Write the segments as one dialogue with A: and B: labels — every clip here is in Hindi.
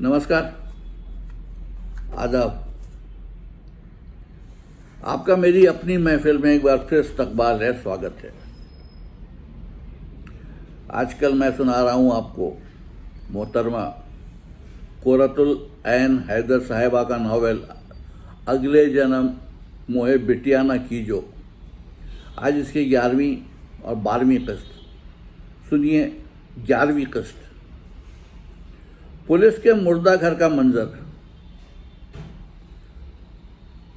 A: नमस्कार, आदाब। आपका मेरी अपनी महफिल में एक बार फिर इस्तकबाल है, स्वागत है। आजकल मैं सुना रहा हूँ आपको मोहतरमा कुर्रतुल ऐन हैदर साहिबा का नावल अगले जन्म मोहे बिटिया ना कीजो। आज इसकी 11वीं और 12वीं किस्त। सुनिए 11वीं किस्त। पुलिस के मुर्दा घर का मंजर।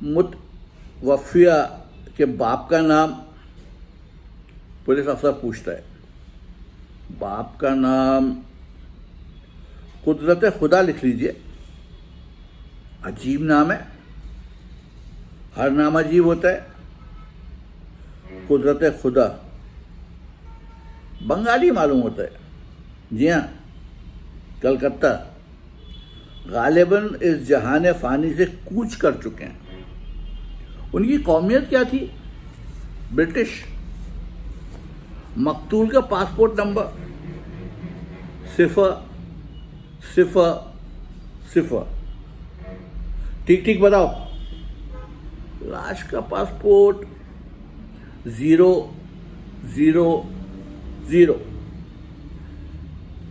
A: मुतवफ़िया के बाप का नाम पुलिस अफसर पूछता है। बाप का नाम कुदरत खुदा लिख लीजिए। अजीब नाम है, हर नाम अजीब होता है। कुदरत खुदा बंगाली मालूम होता है। जी हाँ, कलकत्ता। गालिबन इस जहान फ़ानी से कूच कर चुके हैं। उनकी कौमियत क्या थी? ब्रिटिश। मकतूल का पासपोर्ट नंबर 000। ठीक ठीक बताओ। लाश का पासपोर्ट 000।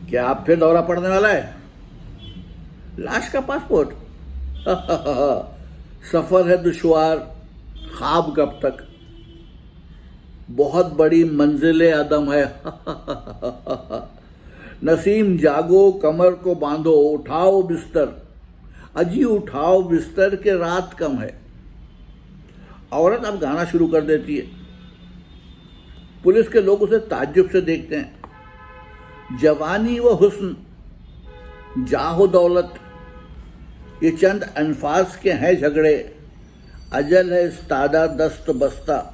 A: क्या आप फिर दौरा पड़ने वाला है? लाश का पासपोर्ट सफर है दुश्वार, ख्वाब कब तक, बहुत बड़ी मंजिल अदम है। नसीम जागो, कमर को बांधो, उठाओ बिस्तर, अजी उठाओ बिस्तर के रात कम है। औरत अब गाना शुरू कर देती है। पुलिस के लोग उसे ताज्जुब से देखते हैं। जवानी व हुस्न, जाहो दौलत, ये चंद अल्फाज के हैं झगड़े। अजल है इस्तादा दस्त बस्ता,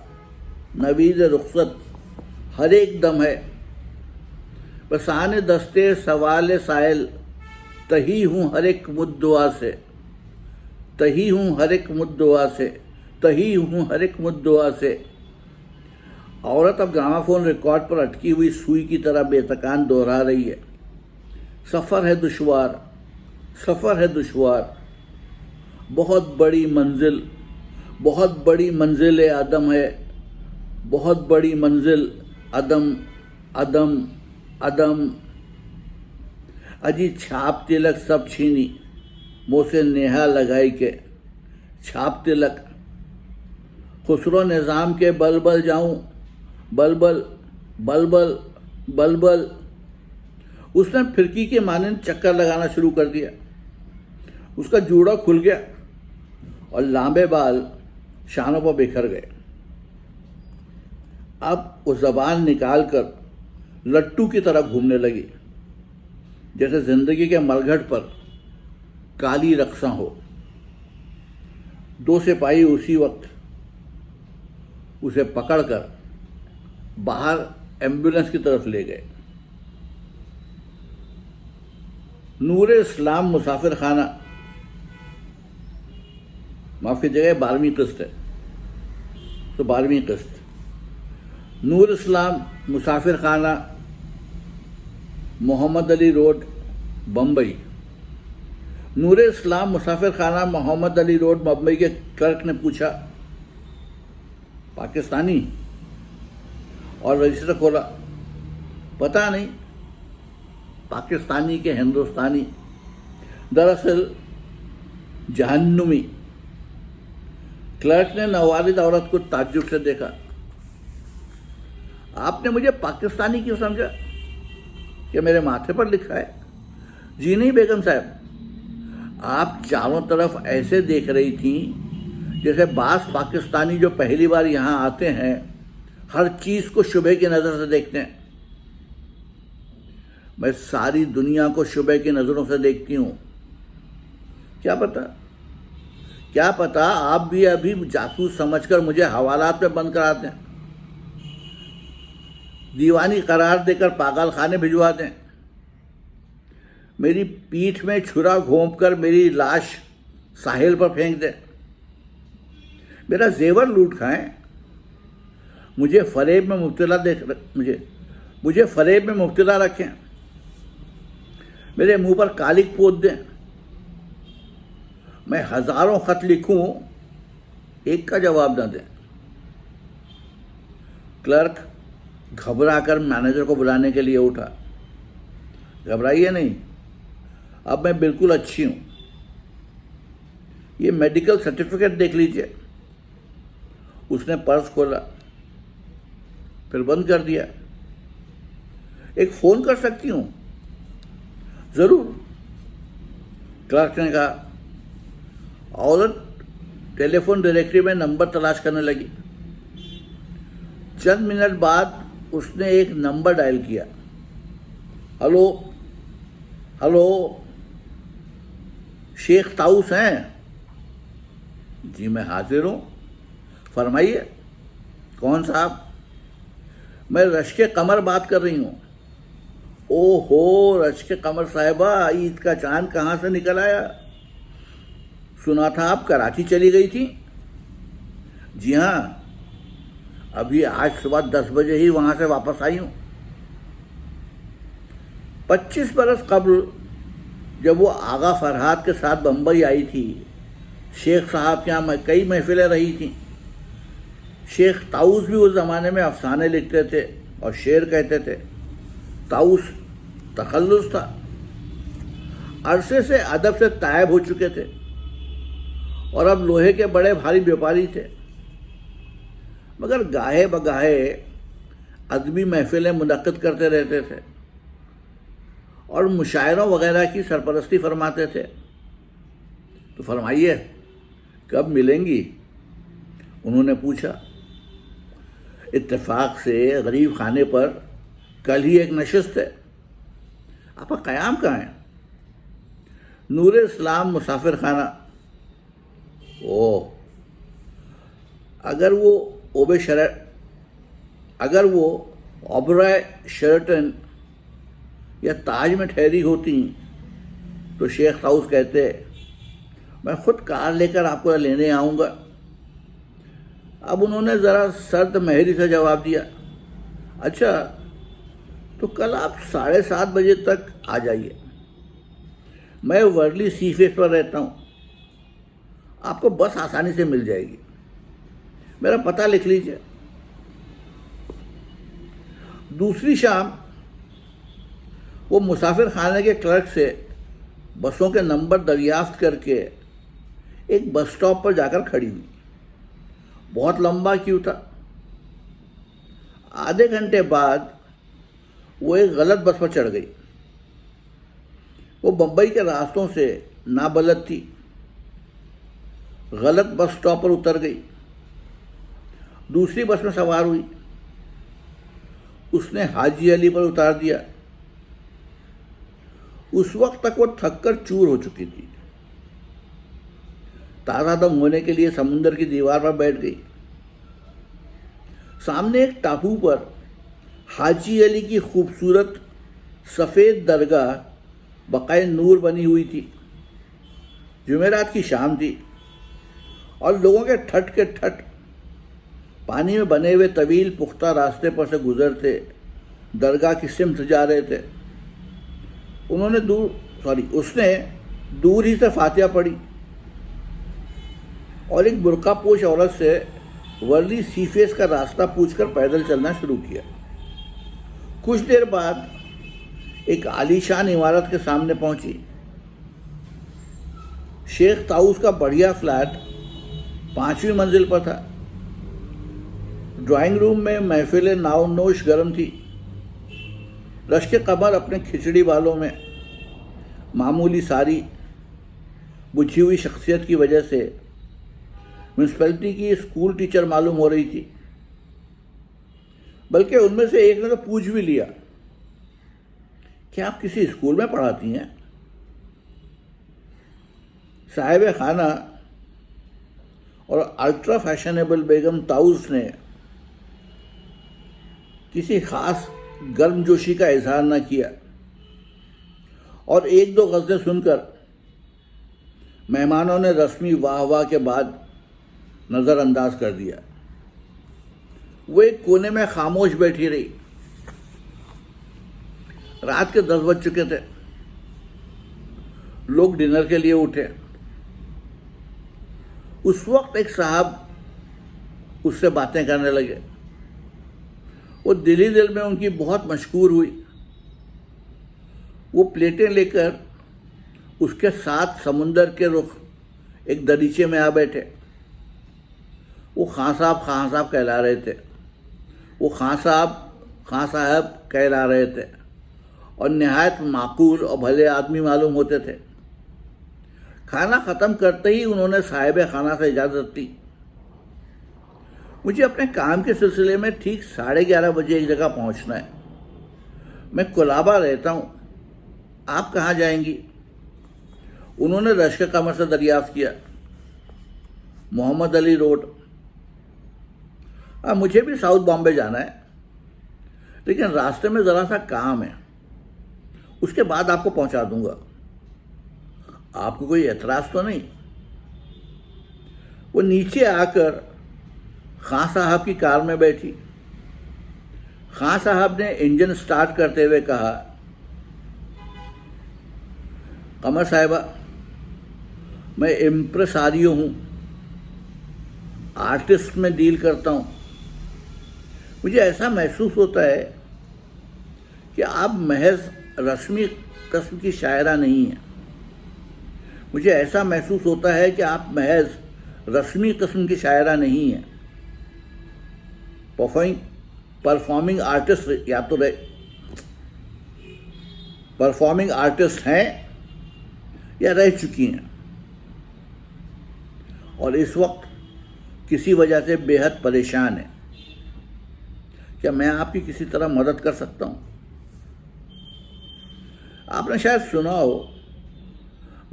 A: नवीद रुखसत हर एक दम है। बसाने दस्ते सवाल साइल, तही हूँ हर एक मुद्दुआ से, तही हूँ हर एक मुद्दुआ से, तही हूँ हर एक मुद्दुआ से। औरत अब ग्रामाफोन रिकॉर्ड पर अटकी हुई सुई की तरह बेतकान दोहरा रही है। सफ़र है दुश्वार, सफ़र है दुश्वार, बहुत बड़ी मंजिल, बहुत बड़ी मंजिल अदम है, बहुत बड़ी मंजिल अदम अदम अदम। अजी छाप तिलक सब छीनी, मुँह से नेहा लगाई के। छाप तिलक खुसरो निज़ाम के बलबल जाऊं, बलबल बलबल बलबल। उसने फिरकी के मानंद चक्कर लगाना शुरू कर दिया। उसका जूड़ा खुल गया और लांबे बाल शानों पर बिखर गए। अब वो ज़बान निकालकर लट्टू की तरह घूमने लगी, जैसे जिंदगी के मरघट पर काली रक्सा हो। 2 सिपाही उसी वक्त उसे पकड़कर बाहर एम्बुलेंस की तरफ ले गए। नूरे इस्लाम मुसाफिर खाना, माफ़ कीजिएगा 12वीं किस्त है, तो 12वीं किस्त। नूर इस्लाम मुसाफिर खाना, मोहम्मद अली रोड, बम्बई। नूर इस्लाम मुसाफिर खाना, मोहम्मद अली रोड, बम्बई के क्लर्क ने पूछा, पाकिस्तानी? और रजिस्टर खोला, पता नहीं, पाकिस्तानी के हिंदुस्तानी, दरअसल जहन्नुमी। क्लर्क ने नवालिद औरत को ताज्जुब से देखा। आपने मुझे पाकिस्तानी क्यों समझा? क्या मेरे माथे पर लिखा है? जी नहीं बेगम साहब, आप चारों तरफ ऐसे देख रही थी जैसे बास पाकिस्तानी जो पहली बार यहाँ आते हैं हर चीज़ को शुबे की नज़र से देखते हैं। मैं सारी दुनिया को शुबे की नज़रों से देखती हूँ। क्या पता आप भी अभी जासूस समझकर मुझे हवालात में बंद करा दें, दीवानी करार देकर पागल खाने भिजवा दें, मेरी पीठ में छुरा घोंपकर मेरी लाश साहिल पर फेंक दें, मेरा जेवर लूट खाएं, मुझे फरेब में मुझे फरेब में मुब्तला रखें, मेरे मुंह पर कालिक पोत दें, मैं हजारों खत लिखूं, एक का जवाब न दें। क्लर्क घबराकर मैनेजर को बुलाने के लिए उठा। घबराइए नहीं, अब मैं बिल्कुल अच्छी हूं। ये मेडिकल सर्टिफिकेट देख लीजिए। उसने पर्स खोला, फिर बंद कर दिया। एक फोन कर सकती हूं? जरूर, क्लर्क ने कहा। औरत टेलीफोन डायरेक्टरी में नंबर तलाश करने लगी। चंद मिनट बाद उसने एक नंबर डायल किया। हेलो हेलो, शेख ताउस हैं? जी मैं हाजिर हूं, फरमाइए। कौन साहब? मैं रश्के कमर बात कर रही हूं। ओहो, रश्के कमर साहिबा, ईद का चांद कहां से निकल आया? सुना था आप कराची चली गई थी। जी हां, अभी आज सुबह 10 बजे ही वहां से वापस आई हूं। 25 बरस कबल जब वो आगा फरहाद के साथ बम्बई आई थी, शेख साहब के यहाँ कई महफिलें रही थीं। शेख ताउस भी उस ज़माने में अफसाने लिखते थे और शेर कहते थे। ताउस तखल्लुस था, अरसे से अदब से तायब हो चुके थे और अब लोहे के बड़े भारी व्यापारी थे। मगर गाहे बगाहे अदबी महफिलें मुनक्किद करते रहते थे और मुशायरों वगैरह की सरपरस्ती फरमाते थे। तो फरमाइए, कब मिलेंगी? उन्होंने पूछा। इत्तेफाक से गरीब खाने पर कल ही एक नशिस्त है। आपका क़याम कहाँ है? नूर इस्लाम मुसाफिर खाना। ओह, अगर वो ओबराय शेरटन या ताज में ठहरी होती तो शेख ताउस कहते, मैं खुद कार लेकर आपको लेने आऊँगा। अब उन्होंने ज़रा सर्द महरी से जवाब दिया। अच्छा, तो कल आप 7:30 बजे तक आ जाइए। मैं वर्ली सी फेस पर रहता हूँ, आपको बस आसानी से मिल जाएगी। मेरा पता लिख लीजिए। दूसरी शाम वो मुसाफिर खाने के क्लर्क से बसों के नंबर दरियाफ्त करके एक बस स्टॉप पर जाकर खड़ी हुई। बहुत लंबा क्यू था। आधे घंटे बाद वो एक गलत बस पर चढ़ गई। वो बम्बई के रास्तों से नाबलद थी। गलत बस स्टॉप पर उतर गई। दूसरी बस में सवार हुई। उसने हाजी अली पर उतार दिया। उस वक्त तक वो थककर चूर हो चुकी थी। ताज़ा दम होने के लिए समुंदर की दीवार पर बैठ गई। सामने एक टापू पर हाजी अली की खूबसूरत सफ़ेद दरगाह बकाए नूर बनी हुई थी। जुमेरात की शाम थी और लोगों के ठट पानी में बने हुए तवील पुख्ता रास्ते पर से गुजरते दरगाह की सिमत जा रहे थे। उसने दूर ही से फातिहा पढ़ी और एक बुर्कापोश औरत से वर्ली सीफेस का रास्ता पूछकर पैदल चलना शुरू किया। कुछ देर बाद एक आलीशान इमारत के सामने पहुंची। शेख ताउस का बढ़िया फ्लैट 5वीं मंजिल पर था। ड्राइंग रूम में महफिल नाउनोश गर्म थी। रश्के कमर अपने खिचड़ी बालों में मामूली सारी बुझी हुई शख्सियत की वजह से म्यूनसिपैलिटी की स्कूल टीचर मालूम हो रही थी। बल्कि उनमें से एक ने तो पूछ भी लिया, क्या आप किसी स्कूल में पढ़ाती हैं? साहिब खाना और अल्ट्रा फैशनेबल बेगम ताउस ने किसी खास गर्मजोशी का इजहार न किया और एक दो गज़लें सुनकर मेहमानों ने रस्मी वाह के बाद नज़रअंदाज कर दिया। वो एक कोने में खामोश बैठी रही। रात के 10 बज चुके थे। लोग डिनर के लिए उठे। उस वक्त एक साहब उससे बातें करने लगे। वो दिल ही दिल में उनकी बहुत मशहूर हुई। वो प्लेटें लेकर उसके साथ समुंदर के रुख एक दरीचे में आ बैठे। वो खां साहब कहला रहे थे। वो खां साहब कहला रहे थे और निहायत माकूल और भले आदमी मालूम होते थे। खाना ख़त्म करते ही उन्होंने साहिब खाना से इजाज़त दी। मुझे अपने काम के सिलसिले में ठीक 11:30 बजे एक जगह पहुंचना है। मैं कुलाबा रहता हूँ, आप कहाँ जाएंगी? उन्होंने रश्क कमर से दरियाफ्त किया। मोहम्मद अली रोड। मुझे भी साउथ बॉम्बे जाना है, लेकिन रास्ते में ज़रा सा काम है, उसके बाद आपको पहुंचा दूंगा। आपको कोई एतराज़ तो नहीं? वो नीचे आकर खां साहब की कार में बैठी। खां साहब ने इंजन स्टार्ट करते हुए कहा, कमर साहिबा, मैं इम्प्रेसारियो हूँ, आर्टिस्ट में डील करता हूँ। मुझे ऐसा महसूस होता है कि आप महज रस्मी किस्म की शायरा नहीं हैं। मुझे ऐसा महसूस होता है कि आप महज रस्मी किस्म की शायरा नहीं हैं। परफॉर्मिंग आर्टिस्ट या तो परफॉर्मिंग आर्टिस्ट हैं या रह चुकी हैं, और इस वक्त किसी वजह से बेहद परेशान है। क्या मैं आपकी किसी तरह मदद कर सकता हूँ? आपने शायद सुना हो,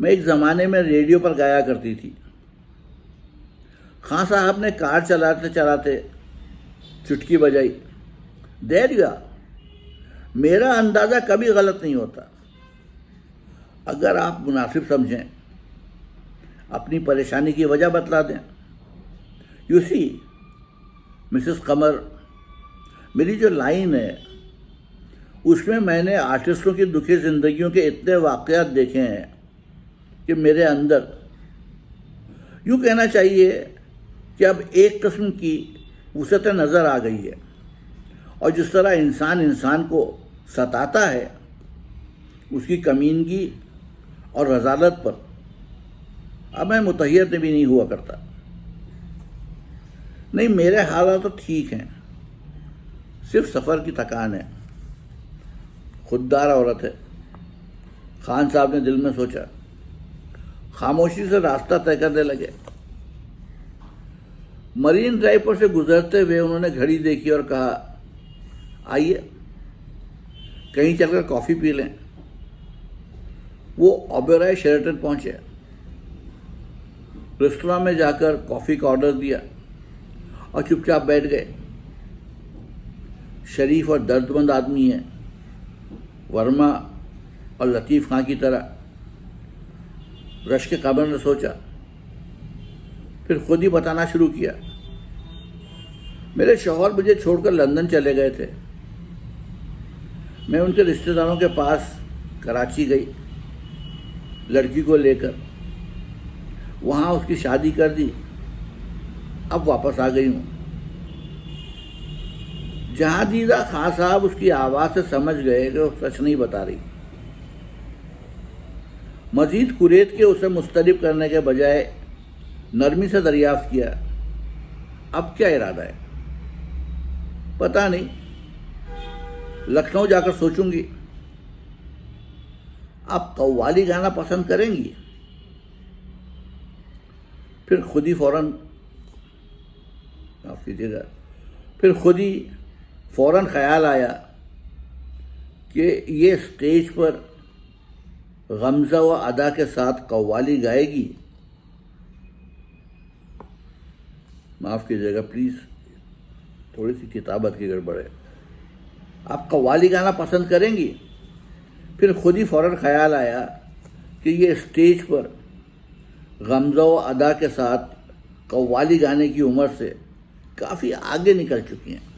A: मैं एक ज़माने में रेडियो पर गाया करती थी। खां साहब ने कार चलाते चलाते चुटकी बजाई। देर या मेरा अंदाज़ा कभी गलत नहीं होता। अगर आप मुनासिब समझें, अपनी परेशानी की वजह बतला दें। यू सी मिसेस कमर, मेरी जो लाइन है उसमें मैंने आर्टिस्टों की दुखी ज़िंदगियों के इतने वाक़यात देखे हैं कि मेरे अंदर यूँ कहना चाहिए कि अब एक किस्म की वुसअत नज़र आ गई है, और जिस तरह इंसान को सताता है, उसकी कमीनगी और रज़ालत पर अब मैं मुतहय्यर भी नहीं हुआ करता। नहीं, मेरे हालात तो ठीक हैं, सिर्फ सफ़र की थकान है। खुददार औरत है, खान साहब ने दिल में सोचा। खामोशी से रास्ता तय करने लगे। मरीन ड्राइव पर से गुजरते हुए उन्होंने घड़ी देखी और कहा, आइए कहीं चलकर कॉफ़ी पी लें। वो ओबेरॉय शेरेटन पहुंचे। रेस्तरां में जाकर कॉफ़ी का ऑर्डर दिया और चुपचाप बैठ गए। शरीफ और दर्दमंद आदमी है, वर्मा और लतीफ़ खां की तरह, रश्क कमर ने सोचा। फिर खुद ही बताना शुरू किया, मेरे शौहर मुझे छोड़कर लंदन चले गए थे। मैं उनके रिश्तेदारों के पास कराची गई लड़की को लेकर। वहाँ उसकी शादी कर दी। अब वापस आ गई हूँ। जहांदीदा खां साहब उसकी आवाज़ से समझ गए कि वो सच नहीं बता रही। मजीद कुरेद के उसे मुस्तरब करने के बजाय नरमी से दरियाफ्त किया, अब क्या इरादा है? पता नहीं, लखनऊ जाकर सोचूंगी। आप कव्वाली गाना पसंद करेंगी? फिर खुद ही फ़ौरन ख्याल आया कि ये स्टेज पर गमज़ा व अदा के साथ कव्वाली गाएगी। माफ़ कीजिएगा प्लीज़, थोड़ी सी किताबत की गड़बड़ है। आप कव्वाली गाना पसंद करेंगी? फिर खुद ही फ़ौरन ख्याल आया कि ये स्टेज पर गमज़ा व अदा के साथ कव्वाली गाने की उम्र से काफ़ी आगे निकल चुकी हैं।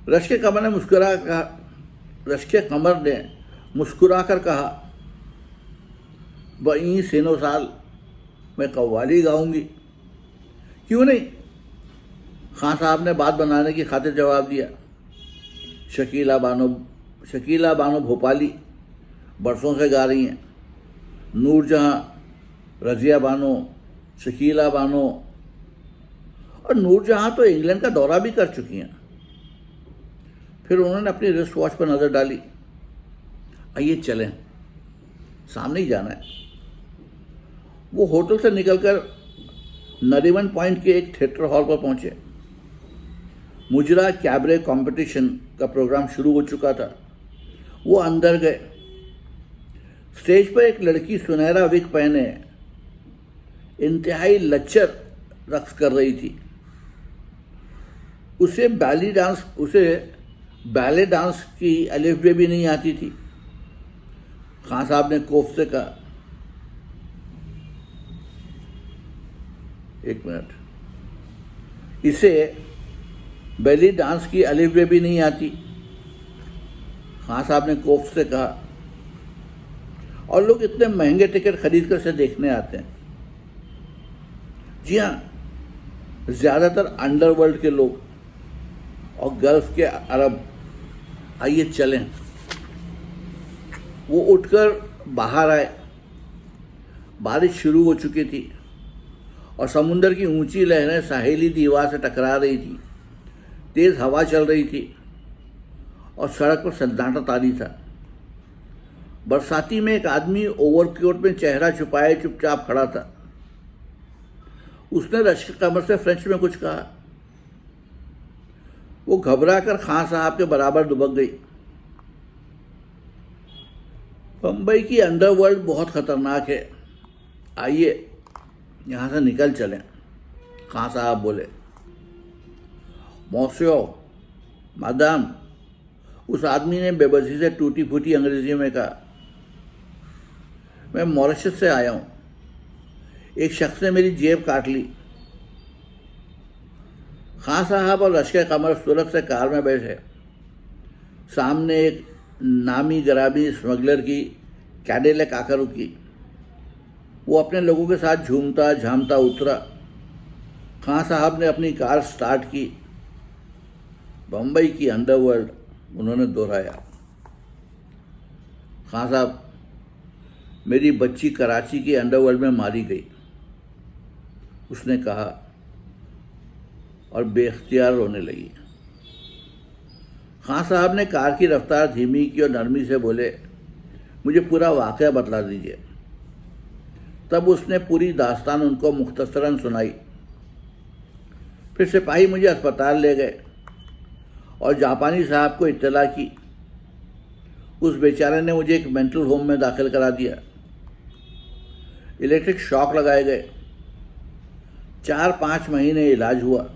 A: रश्क कमर ने मुस्कुरा कर कहा, बई 3 साल मैं कव्वाली गाऊंगी। क्यों नहीं? खान साहब ने बात बनाने की खातिर जवाब दिया। शकीला बानो भोपाली बरसों से गा रही हैं। नूरजहां, रजिया बानो, शकीला बानो, और नूरजहां तो इंग्लैंड का दौरा भी कर चुकी हैं। फिर उन्होंने अपनी रिस्ट वॉच पर नज़र डाली। आइए चलें, सामने ही जाना है। वो होटल से निकलकर नरीमन पॉइंट के एक थिएटर हॉल पर पहुंचे। मुजरा कैबरे कंपटीशन का प्रोग्राम शुरू हो चुका था। वो अंदर गए। स्टेज पर एक लड़की सुनहरा विग पहने इंतहाई लच्चर रक्स कर रही थी। उसे बैले डांस की अलिफ भी नहीं आती थी। खान साहब ने कोफ से कहा, एक मिनट, इसे बैली डांस की अलिफ भी नहीं आती। खान साहब ने कोफ से कहा, और लोग इतने महंगे टिकट खरीद कर इसे देखने आते हैं। जी हाँ, ज़्यादातर अंडरवर्ल्ड के लोग और गल्फ के अरब। आइए चलें। वो उठकर बाहर आए। बारिश शुरू हो चुकी थी और समुंदर की ऊंची लहरें साहिली दीवार से टकरा रही थी। तेज़ हवा चल रही थी और सड़क पर सन्नाटा तारी था। बरसाती में एक आदमी ओवरकोट में चेहरा छुपाए चुपचाप खड़ा था। उसने रश्क कमर से फ्रेंच में कुछ कहा। वो घबरा कर खान साहब के बराबर दुबक गई। बम्बई की अंडरवर्ल्ड बहुत खतरनाक है, आइए यहाँ से निकल चलें, खान साहब बोले। मौसियो, मादाम, उस आदमी ने बेबसी से टूटी फूटी अंग्रेजी में कहा। मैं मॉरिशस से आया हूँ। एक शख्स ने मेरी जेब काट ली। खान साहब और लश्कर कमर सूरत से कार में बैठे। सामने एक नामी गराबी स्मगलर की कैडिलैक आकर रुकी। वो अपने लोगों के साथ झूमता झामता उतरा। खान साहब ने अपनी कार स्टार्ट की। बम्बई की अंडरवर्ल्ड, उन्होंने दोहराया। खान साहब, मेरी बच्ची कराची की अंडरवर्ल्ड में मारी गई, उसने कहा और बेख्तियार रोने लगी। खान साहब ने कार की रफ्तार धीमी की और नरमी से बोले, मुझे पूरा वाक़या बतला दीजिए। तब उसने पूरी दास्तान उनको मुख्तसरन सुनाई। फिर सिपाही मुझे अस्पताल ले गए और जापानी साहब को इत्तला की। उस बेचारे ने मुझे एक मेंटल होम में दाखिल करा दिया। इलेक्ट्रिक शॉक लगाए गए। 4-5 महीने इलाज हुआ।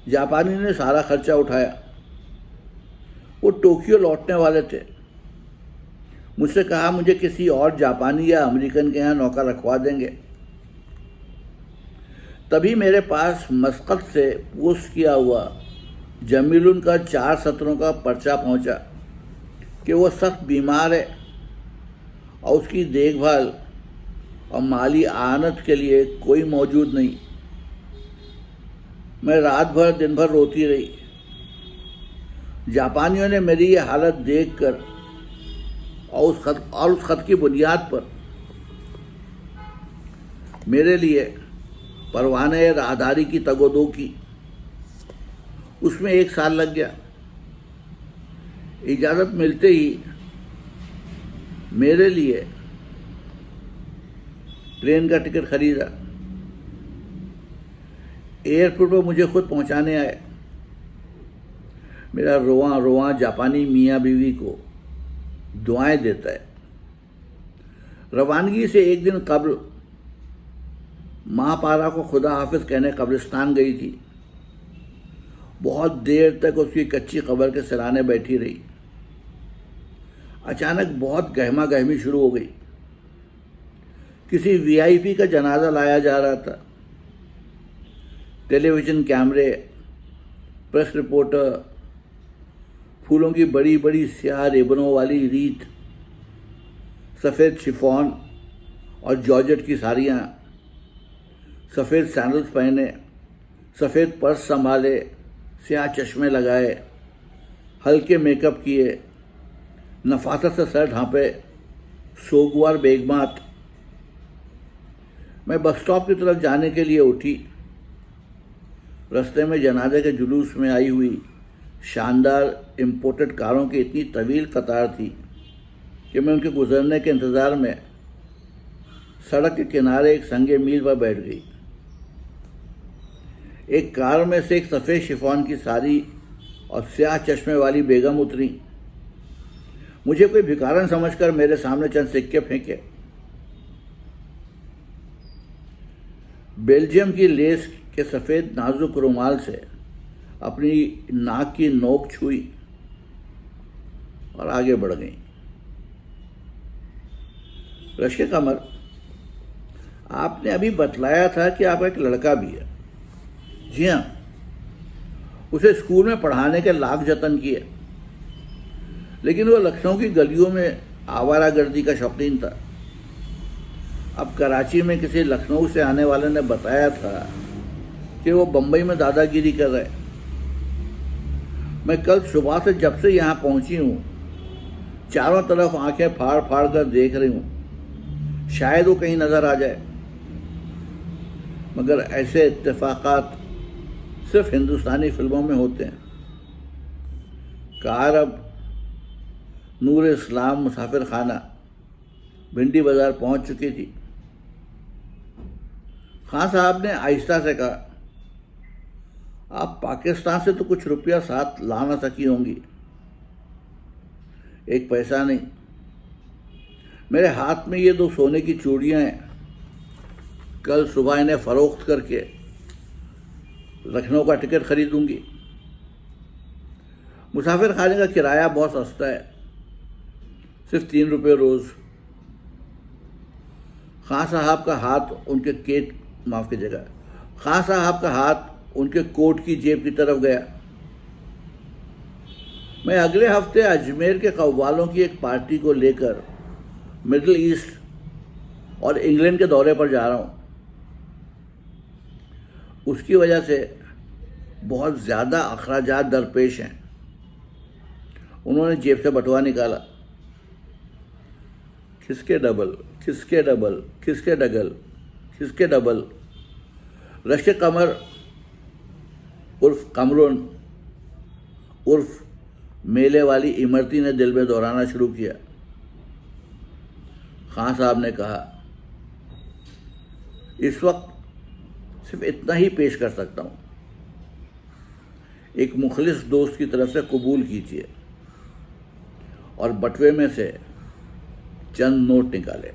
A: जापानी ने सारा खर्चा उठाया। वो टोक्यो लौटने वाले थे। मुझसे कहा मुझे किसी और जापानी या अमेरिकन के यहाँ नौकर रखवा देंगे। तभी मेरे पास मस्कत से पोस्ट किया हुआ जमीलुन का 4 सत्रों का पर्चा पहुंचा कि वो सख्त बीमार है और उसकी देखभाल और माली आनत के लिए कोई मौजूद नहीं। मैं रात भर दिन भर रोती रही। जापानियों ने मेरी ये हालत देखकर और उस खत की बुनियाद पर मेरे लिए परवाने राहदारी की तगोदो की। उसमें 1 साल लग गया। इजाज़त मिलते ही मेरे लिए प्लेन का टिकट खरीदा। एयरपोर्ट पर मुझे खुद पहुंचाने आए। मेरा रोआं रोआं जापानी मियाँ बीवी को दुआएं देता है। रवानगी से 1 दिन कबल माँ पारा को खुदा हाफिज कहने कब्रिस्तान गई थी। बहुत देर तक उसकी कच्ची कब्र के सिराने बैठी रही। अचानक बहुत गहमा गहमी शुरू हो गई। किसी वीआईपी का जनाजा लाया जा रहा था। टेलीविज़न कैमरे, प्रेस रिपोर्टर, फूलों की बड़ी बड़ी स्याह रिबनों वाली रीत, सफ़ेद शिफॉन और जॉर्जेट की साड़ियाँ, सफ़ेद सैंडल्स पहने, सफ़ेद पर्स संभाले, स्याह चश्मे लगाए, हल्के मेकअप किए, नफासत से सर ढांपे, सोगवार बेगमात। मैं बस स्टॉप की तरफ जाने के लिए उठी। रास्ते में जनाजे के जुलूस में आई हुई शानदार इम्पोर्टेड कारों की इतनी तवील कतार थी कि मैं उनके गुजरने के इंतज़ार में सड़क के किनारे एक संगे मील पर बैठ गई। एक कार में से एक सफ़ेद शिफॉन की साड़ी और स्याह चश्मे वाली बेगम उतरी। मुझे कोई भिखारन समझकर मेरे सामने चंद सिक्के फेंके। बेल्जियम की लेस के सफ़ेद नाजुक रुमाल से अपनी नाक की नोक छुई और आगे बढ़ गई। रश्के कमर, आपने अभी बतलाया था कि आपका एक लड़का भी है। जी हाँ, उसे स्कूल में पढ़ाने के लाख जतन किए, लेकिन वो लखनऊ की गलियों में आवारागर्दी का शौकीन था। अब कराची में किसी लखनऊ से आने वाले ने बताया था कि वो बम्बई में दादागिरी कर रहे। मैं कल सुबह से जब से यहाँ पहुँची हूँ, चारों तरफ आंखें फाड़ फाड़ कर देख रही हूँ, शायद वो कहीं नज़र आ जाए। मगर ऐसे इत्तेफाकात सिर्फ हिंदुस्तानी फिल्मों में होते हैं। कार अब नूर इस्लाम मुसाफिर खाना भिंडी बाज़ार पहुँच चुकी थी। खां साहब ने आहिस्ता से कहा, आप पाकिस्तान से तो कुछ रुपया साथ ला ना सकी होंगी। एक पैसा नहीं। मेरे हाथ में ये 2 सोने की चूड़ियाँ हैं। कल सुबह इन्हें फ़रोख्त करके लखनऊ का टिकट खरीदूंगी। मुसाफिर खाने का किराया बहुत सस्ता है, सिर्फ 3 रुपये रोज़। खां साहब का हाथ उनके कोट की जेब की तरफ गया। मैं अगले हफ्ते अजमेर के कव्वालों की एक पार्टी को लेकर मिडिल ईस्ट और इंग्लैंड के दौरे पर जा रहा हूँ। उसकी वजह से बहुत ज़्यादा अखराजात दरपेश हैं। उन्होंने जेब से बटुआ निकाला। खिसके डबल, खिसके डबल, खिसके डगल, खिसके डबल। रश्के कमर उर्फ कमरुन उर्फ मेले वाली इमरती ने दिल में दोहराना शुरू किया। खां साहब ने कहा, इस वक्त सिर्फ इतना ही पेश कर सकता हूँ। एक मुखलिस दोस्त की तरफ से कबूल कीजिए। और बटुए में से चंद नोट निकाले।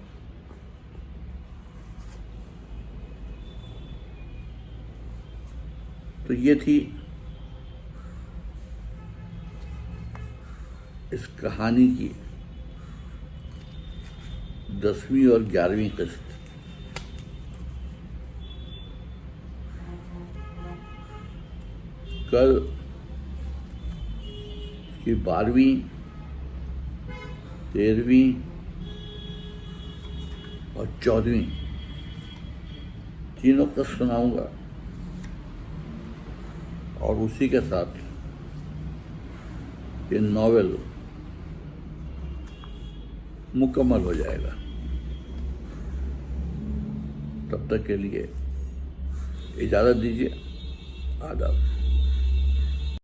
A: तो ये थी इस कहानी की 10वीं और 11वीं किस्त। कल की 12वीं, 13वीं और 14वीं तीनों किस्त सुनाऊंगा और उसी के साथ ये नॉवेल मुकम्मल हो जाएगा। तब तक के लिए इजाज़त दीजिए। आदाब।